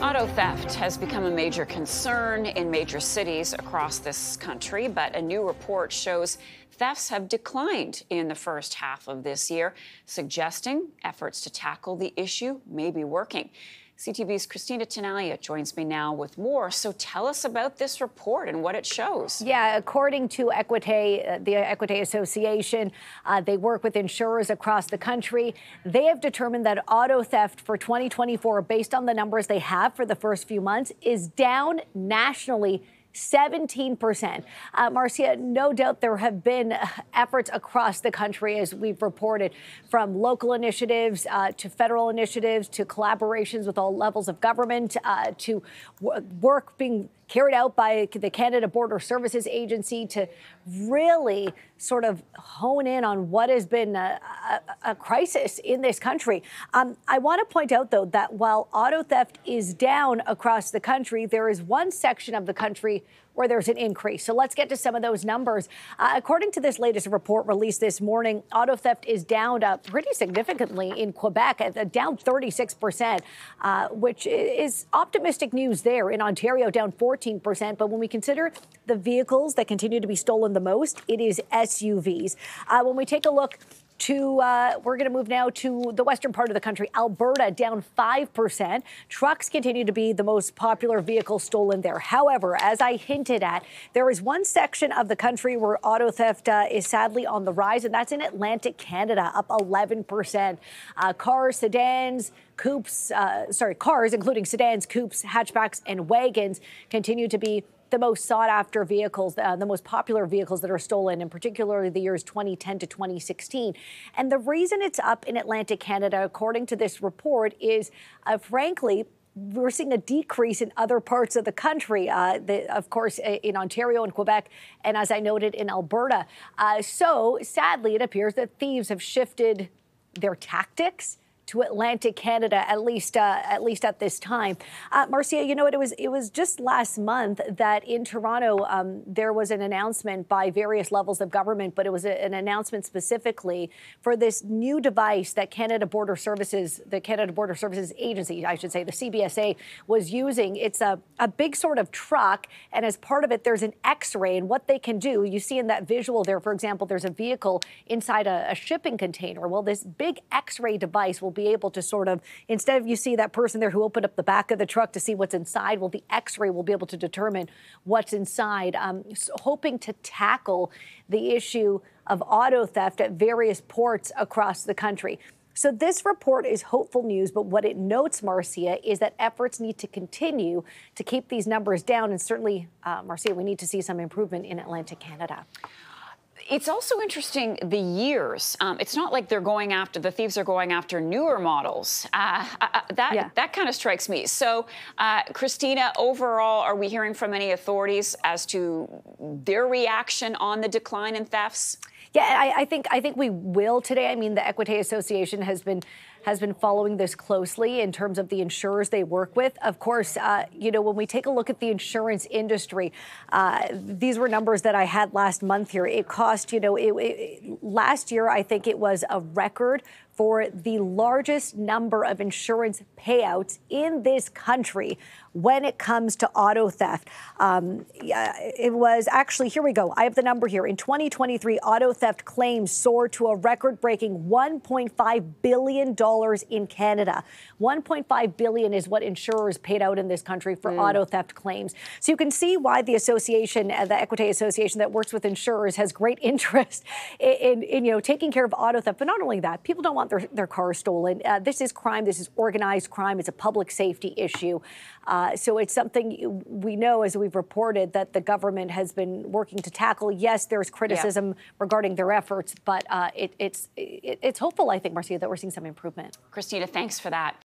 Auto theft has become a major concern in major cities across this country, but a new report shows thefts have declined in the first half of this year, suggesting efforts to tackle the issue may be working. CTV's Cristina Tenaglia joins me now with more. So tell us about this report and what it shows. Yeah, according to Equite, the Equite Association, they work with insurers across the country. They have determined that auto theft for 2024, based on the numbers they have for the first few months, is down nationally 17%. Marcia, no doubt there have been efforts across the country, as we've reported, from local initiatives to federal initiatives to collaborations with all levels of government to work being carried out by the Canada Border Services Agency to really sort of hone in on what has been a crisis in this country. I want to point out, though, that while auto theft is down across the country, there is one section of the country where there's an increase. So let's get to some of those numbers. According to this latest report released this morning, auto theft is down pretty significantly in Quebec, down 36%, which is optimistic news there. In Ontario, down 14%. But when we consider the vehicles that continue to be stolen the most, it is SUVs. When we take a look to, we're going to move now to the western part of the country. Alberta, down 5%. Trucks continue to be the most popular vehicle stolen there. However, as I hinted at, there is one section of the country where auto theft is sadly on the rise, and that's in Atlantic Canada, up 11%. Cars, sedans, coupes, cars, including sedans, coupes, hatchbacks, and wagons, continue to be the most sought after vehicles, the most popular vehicles that are stolen, in particular the years 2010 to 2016. And the reason it's up in Atlantic Canada, according to this report, is frankly, we're seeing a decrease in other parts of the country, of course, in Ontario and Quebec, and as I noted, in Alberta. So sadly, it appears that thieves have shifted their tactics to Atlantic Canada, at least at this time. Marcia, you know, it was just last month that in Toronto there was an announcement by various levels of government, but it was an announcement specifically for this new device that the Canada Border Services Agency, I should say, the CBSA, was using. It's a big sort of truck, and as part of it, there's an X-ray, and what they can do, you see in that visual there, for example, there's a vehicle inside a shipping container. Well, this big X-ray device will be able to sort of, instead of you see that person there who opened up the back of the truck to see what's inside, well, the X-ray will be able to determine what's inside, hoping to tackle the issue of auto theft at various ports across the country. So this report is hopeful news, but what it notes, Marcia, is that efforts need to continue to keep these numbers down. And certainly, Marcia, we need to see some improvement in Atlantic Canada. It's also interesting, the years. It's not like the thieves are going after newer models. That kind of strikes me. So, Cristina, overall, are we hearing from any authorities as to their reaction on the decline in thefts? Yeah, I think we will today. I mean, the Equite Association has been following this closely in terms of the insurers they work with. Of course, you know, when we take a look at the insurance industry, these were numbers that I had last month here. It cost, you know, last year, I think it was a record for the largest number of insurance payouts in this country when it comes to auto theft. It was actually, here we go. I have the number here. In 2023, auto theft claims soared to a record-breaking $1.5 billion in Canada. $1.5 billion is what insurers paid out in this country for auto theft claims. So you can see why the association, the Equite Association that works with insurers, has great interest in you know, taking care of auto theft. But not only that, people don't want their cars stolen. This is crime. This is organized crime. It's a public safety issue. So it's something we know, as we've reported, that the government has been working to tackle. Yes, there's criticism regarding their efforts, but it's hopeful, I think, Marcia, that we're seeing some improvement. Cristina, thanks for that.